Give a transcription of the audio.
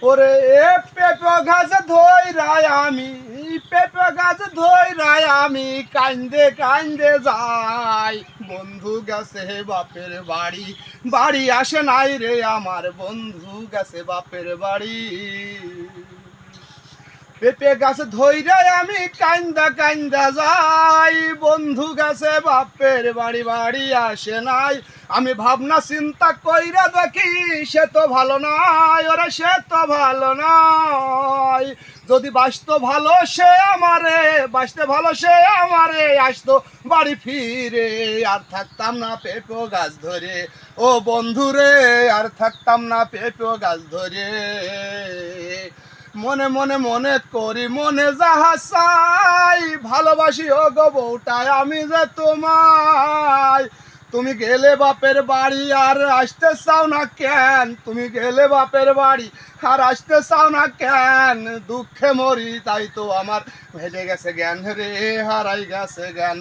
ওরে এ পেঁপে গাছ ধইরাই আমি পেঁপে গাছ ধইরাই আমি কান্দে কান্দে যাই। বন্ধু গেছে বাপের বাড়ি, বাড়ি আসে নাই রে আমার বন্ধু গেছে বাপের বাড়ি। পেঁপে গাছ ধইরাই আমি কান্দা কান্দা যাই। বন্ধু গেছে বাপের বাড়ি, বাড়ি আসে নাই। আমি ভাবনা চিন্তা কইরা দেখি সে তো ভালো নয়, ওরে সে তো ভালো নয়। যদি বাঁচতো ভালো সে আমারে, বাঁচতে ভালো সে আমারে আসতো বাড়ি ফিরে। আর থাকতাম না পেঁপে গাছ ধরে ও বন্ধু রে, আর থাকতাম না পেঁপে গাছ ধরে। মনে মনে মনে করি মনে যাহা চাই, ভালোবাসি ও গো বউটাই আমি যে তোমায়। তুমি গেলে বাপের বাড়ি আর আসতে চাও না কেন, তুমি গেলে বাপের বাড়ি আর আসতে চাও না কেন। দুঃখে মরি তাই তো আমার ভেজে গেছে জ্ঞান রে, হারাই গেছে জ্ঞান।